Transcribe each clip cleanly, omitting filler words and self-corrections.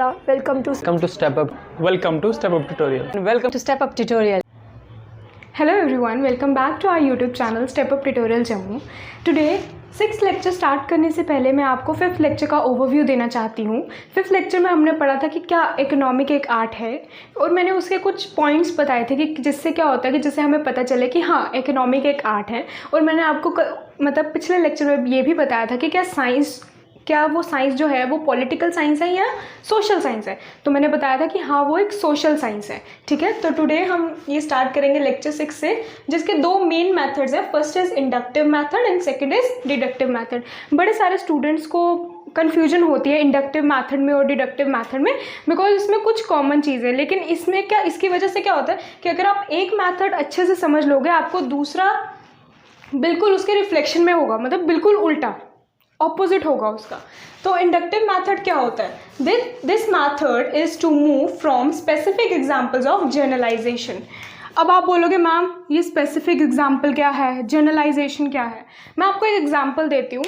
Yeah, welcome to Step Up. Welcome to Step Up Tutorial. welcome to Step Up Tutorial. Hello everyone, welcome back to our YouTube channel Step Up Tutorial Jammu. Today 6th lecture start करने से पहले मैं आपको 5th lecture का overview देना चाहती हूँ। 5th lecture में हमने पढ़ा था कि क्या इकोनॉमिक एक आर्ट है और मैंने उसके कुछ पॉइंट्स बताए थे कि जिससे क्या होता है कि जिससे हमें पता चले कि हाँ इकोनॉमिक एक आर्ट है। और मैंने आपको मतलब पिछले लेक्चर में ये भी बताया था कि क्या वो साइंस जो है वो पॉलिटिकल साइंस है या सोशल साइंस है। तो मैंने बताया था कि हाँ वो एक सोशल साइंस है। ठीक है, तो टुडे हम ये स्टार्ट करेंगे लेक्चर 6 से, जिसके दो मेन मेथड्स हैं। First is inductive method and second is deductive method. बड़े सारे स्टूडेंट्स को कन्फ्यूजन होती है इंडक्टिव मेथड में और डिडक्टिव मेथड में, बिकॉज इसमें कुछ कॉमन चीज़ है। लेकिन इसमें क्या, इसकी वजह से क्या होता है कि अगर आप एक मेथड अच्छे से समझ लोगे, आपको दूसरा बिल्कुल उसके रिफ्लेक्शन में होगा, मतलब बिल्कुल उल्टा ऑपोजिट होगा उसका। तो इंडक्टिव मेथड क्या होता है? This method is to move from specific examples of generalisation. अब आप बोलोगे मैम ये स्पेसिफिक एग्जांपल क्या है, जनरलाइजेशन क्या है? मैं आपको एक एग्जांपल देती हूँ।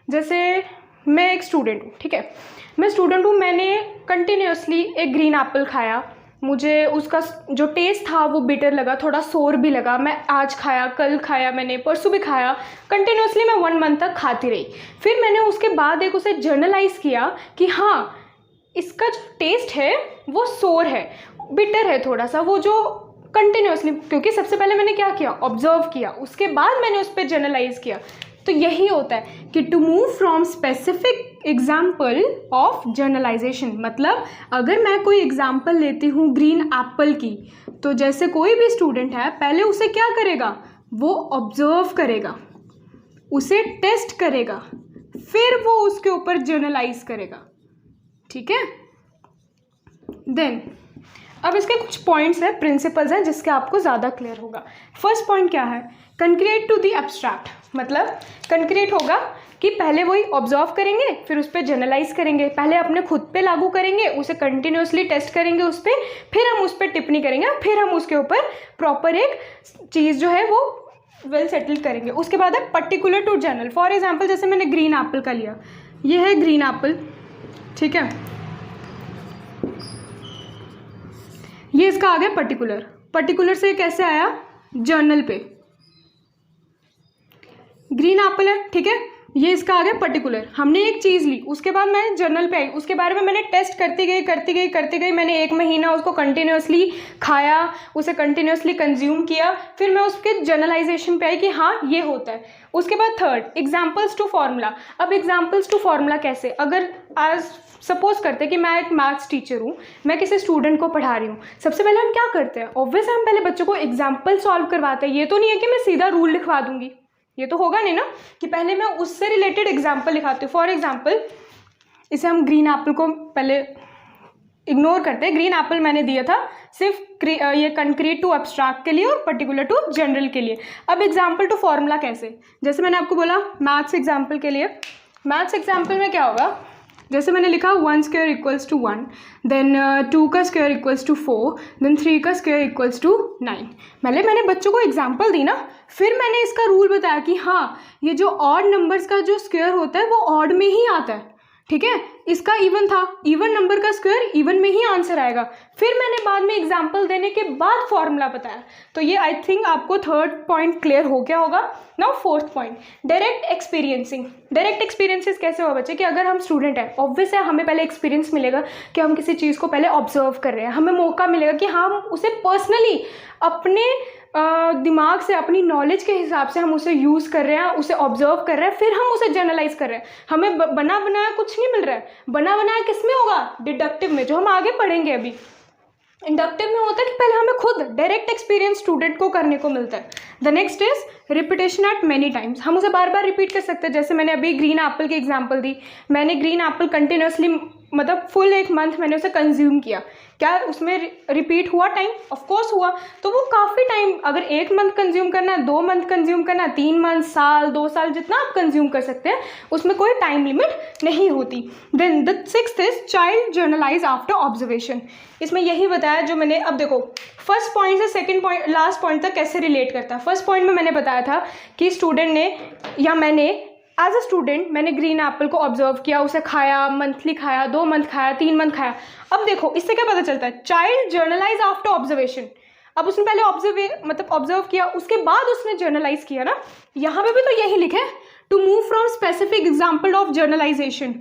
जैसे मैं एक स्टूडेंट हूँ, ठीक है, मैं स्टूडेंट हूँ, मैंने कंटिन्यूसली एक ग्रीन एप्पल खाया, मुझे उसका जो टेस्ट था वो बिटर लगा, थोड़ा सोर भी लगा। मैं आज खाया, कल खाया, मैंने परसों भी खाया, कंटिन्यूसली मैं 1 मंथ तक खाती रही। फिर मैंने उसके बाद एक उसे जर्नलाइज किया कि हाँ इसका जो टेस्ट है वो सोर है, बिटर है थोड़ा सा, वो जो कंटिन्यूसली, क्योंकि सबसे पहले मैंने क्या किया, ऑब्जर्व किया, उसके बाद मैंने उस पर जर्नलाइज किया। तो यही होता है कि to move from specific example of generalisation. मतलब अगर मैं कोई एग्जाम्पल लेती हूँ ग्रीन एप्पल की, तो जैसे कोई भी स्टूडेंट है पहले उसे क्या करेगा, वो ऑब्जर्व करेगा, उसे टेस्ट करेगा, फिर वो उसके ऊपर जनरलाइज करेगा। ठीक है, देन अब इसके कुछ पॉइंट्स हैं, प्रिंसिपल्स हैं, जिसके आपको ज़्यादा क्लियर होगा। फर्स्ट पॉइंट क्या है, कंक्रीट टू द एब्स्ट्रैक्ट। मतलब कंक्रीट होगा कि पहले वही ऑब्जर्व करेंगे, फिर उस पर जनरलाइज करेंगे, पहले अपने खुद पे लागू करेंगे, उसे कंटिन्यूसली टेस्ट करेंगे उस पर, फिर हम उस पर टिप्पणी करेंगे, फिर हम उसके ऊपर प्रॉपर एक चीज़ जो है वो वेल सेटल करेंगे। उसके बाद है particular to general. For example जैसे मैंने ग्रीन एप्पल का लिया, ये है ग्रीन एप्पल, ठीक है, ये इसका आ गया पर्टिकुलर, पर्टिकुलर से कैसे आया, जर्नल पे। ग्रीन एप्पल है, ठीक है, ये इसका आ गया पर्टिकुलर। हमने एक चीज़ ली, उसके बाद मैं जर्नल पे आई, उसके बारे में मैंने टेस्ट करती गई, मैंने 1 महीना उसको कंटिन्यूसली खाया, उसे कंटिन्यूसली कंज्यूम किया, फिर मैं उसके जनरलाइजेशन पे आई कि हाँ ये होता है। उसके बाद थर्ड एग्जाम्पल्स टू फार्मूला। अब एग्जाम्पल्स टू फार्मूला कैसे, अगर आज सपोज करते हैं कि मैं एक मैथ्स टीचर हूँ, मैं किसी स्टूडेंट को पढ़ा रही हूँ, सबसे पहले हम क्या करते हैं, ऑब्वियसली हम पहले बच्चों को एग्जाम्पल सॉल्व करवाते हैं। ये तो नहीं है कि मैं सीधा रूल लिखवा दूंगी, ये तो होगा नहीं ना, कि पहले मैं उससे रिलेटेड एग्जाम्पल लिखाती हूँ। फॉर एग्जाम्पल इसे हम ग्रीन एप्पल को पहले इग्नोर करते हैं। ग्रीन एप्पल मैंने दिया था सिर्फ ये कंक्रीट टू एब्स्ट्रैक्ट के लिए और पर्टिकुलर टू जनरल के लिए। अब एग्जाम्पल टू फार्मूला कैसे, जैसे मैंने आपको बोला मैथ्स एग्जाम्पल के लिए, मैथ्स एग्जाम्पल में क्या होगा, जैसे मैंने लिखा 1 स्क्वायर इक्वल्स टू 1, देन 2 का स्क्वायर इक्वल्स टू 4, देन 3 का स्क्वायर इक्वल्स टू 9। मैंने बच्चों को एग्जांपल दी ना, फिर मैंने इसका रूल बताया कि हाँ ये जो ऑड नंबर्स का जो स्क्वायर होता है वो ऑड में ही आता है, ठीक है, इसका इवन था, इवन नंबर का स्क्वायर इवन में ही आंसर आएगा। फिर मैंने बाद में एग्जाम्पल देने के बाद फॉर्मूला बताया। तो ये आई थिंक आपको थर्ड पॉइंट क्लियर हो गया होगा। Now fourth point, direct experiencing. Direct experiences कैसे हो बच्चे, कि अगर हम स्टूडेंट हैं, ऑब्वियस है हमें पहले एक्सपीरियंस मिलेगा कि हम किसी चीज़ को पहले ऑब्जर्व कर रहे हैं, हमें मौका मिलेगा कि हम उसे पर्सनली अपने दिमाग से, अपनी नॉलेज के हिसाब से हम उसे यूज़ कर रहे हैं, उसे ऑब्जर्व कर रहे हैं, फिर हम उसे जनरलाइज कर रहे हैं। हमें बना बनाया कुछ नहीं मिल रहा है। बना बनाया किस में होगा, डिडक्टिव में, जो हम आगे पढ़ेंगे अभी। इंडक्टिव में होता है कि पहले हमें खुद डायरेक्ट एक्सपीरियंस स्टूडेंट को करने को मिलता है। The next is repetition eight many times. हम उसे बार बार रिपीट कर सकते हैं। जैसे मैंने अभी ग्रीन एप्पल की एग्जांपल दी, मैंने ग्रीन एप्पल कंटिन्यूसली मतलब फुल 1 मंथ मैंने उसे कंज्यूम किया, क्या उसमें रिपीट हुआ टाइम? ऑफ कोर्स हुआ। तो वो काफ़ी टाइम, अगर 1 मंथ कंज्यूम करना है, 2 मंथ कंज्यूम करना है, 3 मंथ, साल, 2 साल, जितना आप कंज्यूम कर सकते हैं, उसमें कोई टाइम लिमिट नहीं होती। Then the 6th is child generalise after observation. इसमें यही बताया जो मैंने, अब देखो फर्स्ट पॉइंट से सेकंड पॉइंट, लास्ट पॉइंट तक कैसे रिलेट करता है। फर्स्ट पॉइंट में मैंने बताया था कि स्टूडेंट ने या मैंने एज अ स्टूडेंट मैंने ग्रीन एप्पल को ऑब्जर्व किया, उसे खाया, मंथली खाया, 2 मंथ खाया, 3 मंथ खाया। अब देखो इससे क्या पता चलता है, चाइल्ड जर्नलाइज आफ्टर ऑब्जर्वेशन। अब उसने पहले ऑब्जर्व किया, उसके बाद उसने जर्नलाइज किया ना। यहाँ पे भी तो यही लिखे, to move from specific example of generalisation.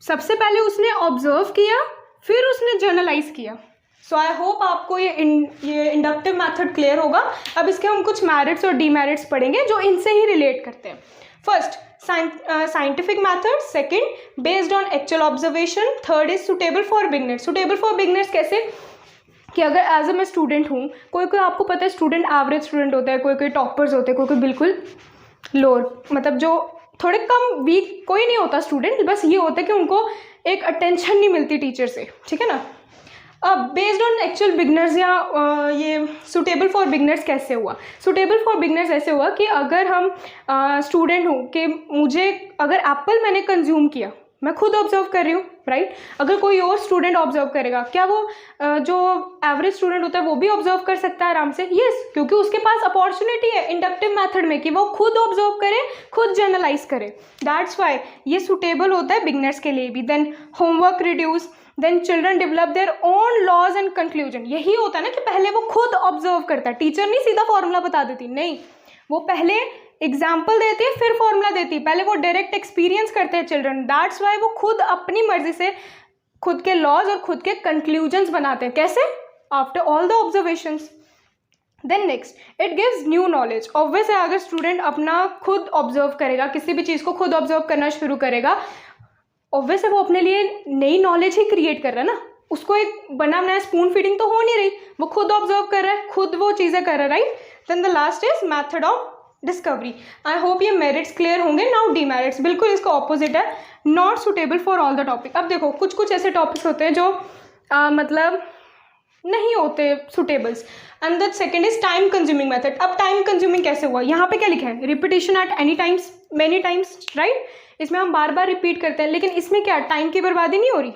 सबसे पहले उसने ऑब्जर्व किया, फिर उसने जर्नलाइज किया। सो आई होप आपको ये इंडक्टिव मैथड क्लियर होगा। अब इसके हम कुछ मेरिट्स और डीमेरिट्स पढ़ेंगे जो इनसे ही रिलेट करते हैं। First, scientific method. Second, based on actual observation. Third is suitable for beginners. Suitable for beginners कैसे, कि अगर एज ए मैं स्टूडेंट हूँ, कोई कोई आपको पता है स्टूडेंट एवरेज स्टूडेंट होता है, कोई कोई टॉपर्स होते हैं, कोई कोई बिल्कुल लोअर, मतलब जो थोड़े कम वीक, कोई नहीं होता स्टूडेंट, बस ये होता है कि उनको एक अटेंशन नहीं मिलती टीचर से, ठीक है ना। अब बेस्ड ऑन एक्चुअल बिगनर्स या ये सुटेबल फॉर बिगनर्स कैसे हुआ। सुटेबल फॉर बिगनर्स ऐसे हुआ कि अगर हम स्टूडेंट हूँ कि मुझे अगर एप्पल मैंने कंज्यूम किया, मैं खुद ऑब्जर्व कर रही हूँ, राइट। अगर कोई और स्टूडेंट ऑब्जर्व करेगा, क्या वो जो एवरेज स्टूडेंट होता है वो भी ऑब्जर्व कर सकता है आराम से? यस, क्योंकि उसके पास अपॉर्चुनिटी है इंडक्टिव मेथड में कि वो खुद ऑब्जर्व करे, खुद जर्नलाइज करे। दैट्स वाई ये सुटेबल होता है बिगनर्स के लिए भी। Then homework reduce, then children develop their own laws and conclusion. यही होता है ना कि पहले वो खुद ऑब्जर्व करता है, टीचर नहीं सीधा फॉर्मूला बता देती, नहीं, वो पहले एग्जाम्पल देती है फिर फॉर्मूला देती है, पहले वो डायरेक्ट एक्सपीरियंस करते हैं चिल्ड्रन। दैट्स वाई वो खुद अपनी मर्जी से खुद के लॉज और खुद के कंक्लूजन्स बनाते हैं। कैसे? After all the observations. Then next, it gives new knowledge. Obvious है, अगर स्टूडेंट अपना खुद ऑब्जर्व करेगा, किसी भी चीज़ को खुद ऑब्जर्व करना शुरू करेगा, ऑब्वियस है वो अपने लिए नई नॉलेज ही क्रिएट कर रहा है ना। उसको एक बना बनाया स्पून फीडिंग तो हो नहीं रही, वो खुद ऑब्जर्व कर रहा है, खुद वो चीज़ें कर रहा है, right. Then the last is method of discovery. I hope ये मेरिट्स क्लियर होंगे। नाउ डीमेरिट्स, बिल्कुल इसका ऑपोजिट है, not suitable for all the topic. अब देखो कुछ कुछ ऐसे टॉपिक्स होते हैं जो मतलब नहीं होते suitables. And the second is time consuming method. अब टाइम कंज्यूमिंग कैसे हुआ, यहाँ पे क्या लिखा है, repetition at any times, many times, right. इसमें हम बार बार रिपीट करते हैं, लेकिन इसमें क्या टाइम की बर्बादी नहीं हो रही।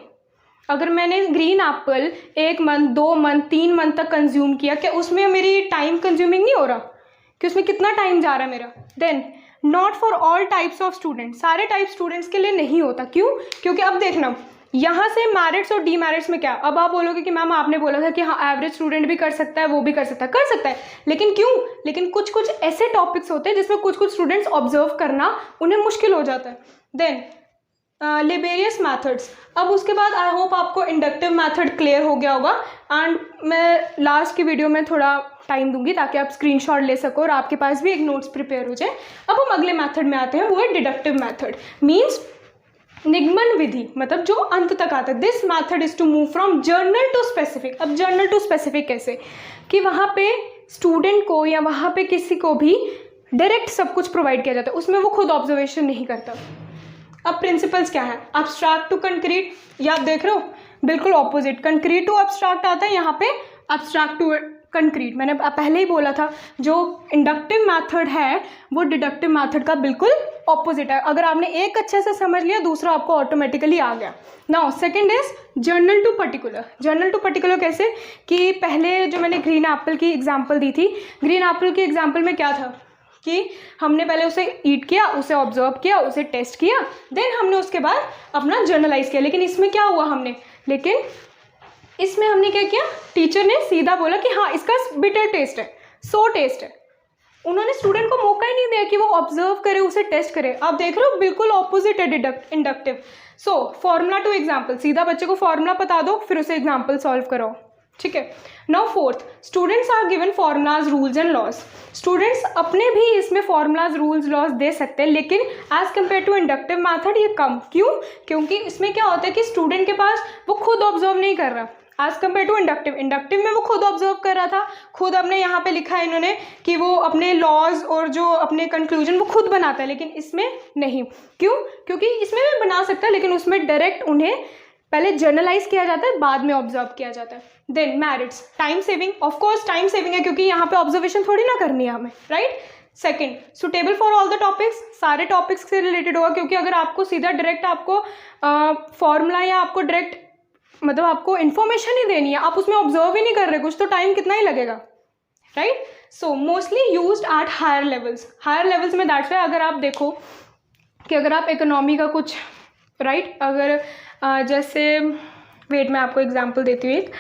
अगर मैंने green Apple 1 month, 2 month, 3 month तक कंज्यूम किया, क्या उसमें मेरी टाइम कंज्यूमिंग नहीं हो रहा, कि उसमें कितना टाइम जा रहा है मेरा। Then not for all types of students, सारे टाइप स्टूडेंट्स के लिए नहीं होता। क्यों? क्योंकि अब देखना यहाँ से मैरिट्स और डीमेरिट्स में क्या, अब आप बोलोगे कि मैम आपने बोला था कि हाँ एवरेज स्टूडेंट भी कर सकता है, वो भी कर सकता है, लेकिन क्यों? लेकिन कुछ कुछ ऐसे टॉपिक्स होते हैं जिसमें कुछ कुछ स्टूडेंट्स ऑब्जर्व करना उन्हें मुश्किल हो जाता है। Then laborious methods. अब उसके बाद आई होप आपको इंडक्टिव मैथड क्लियर हो गया होगा। एंड मैं लास्ट की वीडियो में थोड़ा टाइम दूंगी ताकि आप स्क्रीनशॉट ले सको और आपके पास भी एक नोट्स प्रिपेयर हो जाए। अब हम अगले मैथड में आते हैं, वो है डिडक्टिव मैथड, मीन्स निगमन विधि, मतलब जो अंत तक आता है। This method is to move from general to specific. अब जर्नल टू स्पेसिफिक कैसे, कि वहाँ पे स्टूडेंट को या वहाँ पे किसी को भी डायरेक्ट सब कुछ प्रोवाइड किया जाता है, उसमें वो खुद ऑब्जर्वेशन नहीं करता। अब प्रिंसिपल्स क्या है, एब्स्ट्रैक्ट टू कंक्रीट, या आप देख रहे हो बिल्कुल ऑपोजिट, कंक्रीट टू एब्स्ट्रैक्ट आता है, यहाँ पे एब्स्ट्रैक्ट टू कंक्रीट। मैंने पहले ही बोला था जो इंडक्टिव मैथड है वो डिडक्टिव मैथड का बिल्कुल ऑपोजिट है। अगर आपने एक अच्छे से समझ लिया, दूसरा आपको ऑटोमेटिकली आ गया। Now second is general to particular. General to particular कैसे, कि पहले जो मैंने ग्रीन एप्पल की एग्जांपल दी थी, ग्रीन एप्पल की एग्जांपल में क्या था कि हमने पहले उसे ईट किया, उसे ऑब्जर्व किया, उसे टेस्ट किया, देन हमने उसके बाद अपना जर्नलाइज किया। लेकिन इसमें क्या हुआ इसमें हमने क्या किया, टीचर ने सीधा बोला कि हाँ इसका बिटर टेस्ट है, सो टेस्ट है। उन्होंने स्टूडेंट को मौका ही नहीं दिया कि वो ऑब्जर्व करे, उसे टेस्ट करे। आप देख रहे हो बिल्कुल ऑपोजिट है inductive. So formula to example, सीधा बच्चे को फॉर्मूला बता दो, फिर उसे एग्जाम्पल सॉल्व कराओ, ठीक है। Now fourth, students are given formulas, rules and laws. Students अपने भी इसमें फॉर्मूलाज, रूल्स, लॉज दे सकते हैं, लेकिन as compare to inductive method ये कम। क्यों? क्योंकि इसमें क्या होता है कि स्टूडेंट के पास वो खुद ऑब्जर्व नहीं कर रहा एज कम्पेयर टू इंडक्टिव में वो खुद ऑब्जर्व कर रहा था, खुद अपने यहाँ पे लिखा है इन्होंने कि वो अपने लॉज और जो अपने कंक्लूजन वो खुद बनाता है, लेकिन इसमें नहीं। क्यों? क्योंकि इसमें भी बना सकता है, लेकिन उसमें डायरेक्ट उन्हें पहले जर्नलाइज किया जाता है, बाद में ऑब्जर्व किया जाता है। Then merits, time saving, of course time saving है क्योंकि यहाँ पे ऑब्जर्वेशन थोड़ी ना करनी है हमें, right. Second, suitable for all the topics, सारे टॉपिक्स से रिलेटेड होगा, क्योंकि अगर आपको सीधा डायरेक्ट आपको फॉर्मूला या आपको डायरेक्ट मतलब आपको इन्फॉर्मेशन ही देनी है, आप उसमें ऑब्जर्व ही नहीं कर रहे कुछ, तो टाइम कितना ही लगेगा, right. So mostly used at higher levels. Higher levels में दैट्स वाई अगर आप देखो कि अगर आप इकोनॉमी का कुछ अगर जैसे वेट मैं आपको एग्जांपल देती हूँ एक,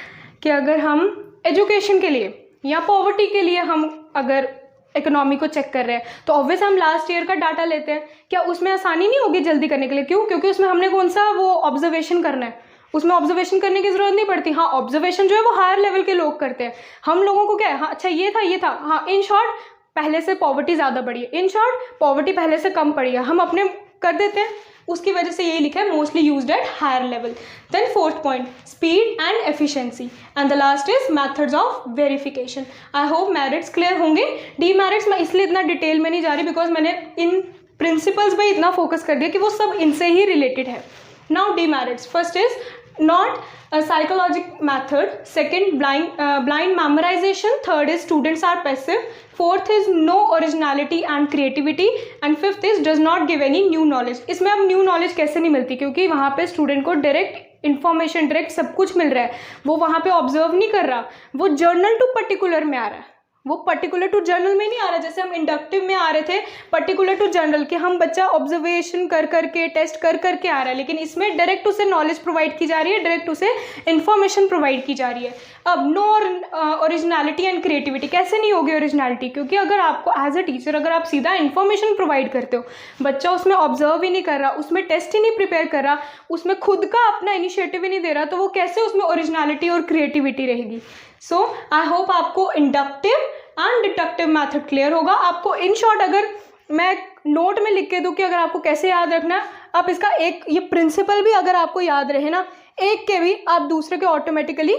कि अगर हम एजुकेशन के लिए या पॉवर्टी के लिए हम अगर इकोनॉमी को चेक कर रहे हैं तो ऑब्वियस हम लास्ट ईयर का डाटा लेते हैं। क्या उसमें आसानी नहीं होगी जल्दी करने के लिए? क्यों? क्योंकि उसमें हमने कौन सा वो ऑब्जर्वेशन करना है, उसमें ऑब्जर्वेशन करने की ज़रूरत नहीं पड़ती। हाँ, ऑब्जर्वेशन जो है वो हायर लेवल के लोग करते हैं, हम लोगों को क्या है, हाँ अच्छा ये था, हाँ इन शॉर्ट पहले से पॉवर्टी ज़्यादा बढ़ी है, इन शॉर्ट पॉवर्टी पहले से कम पड़ी है, हम अपने कर देते हैं, उसकी वजह से यही लिखा है mostly used at higher level. Then fourth point speed and efficiency and the last is methods of verification. I hope merits clear होंगे। डीमेरिट्स मैं इसलिए इतना डिटेल में नहीं जा रही बिकॉज मैंने इन प्रिंसिपल्स पर इतना फोकस कर दिया कि वो सब इनसे ही रिलेटेड है। Now demerits, first is not a psychologic method, second blind memorization, third is students are passive, fourth is no originality and creativity and fifth is does not give any new knowledge। इसमें अब new knowledge कैसे नहीं मिलती? क्योंकि वहाँ पे student को direct information, direct सब कुछ मिल रहा है, वो वहाँ पे ऑब्जर्व नहीं कर रहा, वो जर्नल टू पर्टिकुलर में आ रहा है, वो पर्टिकुलर टू जर्नल में नहीं आ रहा। जैसे हम इंडक्टिव में आ रहे थे पर्टिकुलर टू जर्नल के, हम बच्चा ऑब्जर्वेशन कर करके टेस्ट कर करके आ रहा है, लेकिन इसमें डायरेक्ट उसे नॉलेज प्रोवाइड की जा रही है, डायरेक्ट उसे इन्फॉर्मेशन प्रोवाइड की जा रही है। अब नो ओरिजिनलिटी एंड क्रिएटिविटी, कैसे नहीं होगी ओरिजिनलिटी? क्योंकि अगर आपको एज अ टीचर अगर आप सीधा इन्फॉर्मेशन प्रोवाइड करते हो, बच्चा उसमें ऑब्जर्व ही नहीं कर रहा, उसमें टेस्ट ही नहीं प्रिपेयर कर रहा, उसमें खुद का अपना इनिशिएटिव ही नहीं दे रहा, तो वो कैसे उसमें ओरिजिनलिटी और क्रिएटिविटी रहेगी? सो आई होप आपको inductive and deductive method clear होगा। आपको इन शॉर्ट अगर मैं नोट में लिख के दूं कि अगर आपको कैसे याद रखना है, आप इसका एक ये प्रिंसिपल भी अगर आपको याद रहे ना, एक के भी आप दूसरे के ऑटोमेटिकली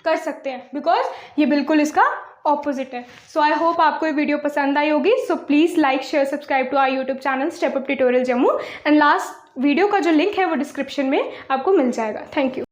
कर सकते हैं, बिकॉज ये बिल्कुल इसका ऑपोजिट है। सो आई होप आपको ये वीडियो पसंद आई होगी। So please like share subscribe to our YouTube channel step up tutorial Jammu, and last video का जो लिंक है वो डिस्क्रिप्शन में आपको मिल जाएगा। Thank you.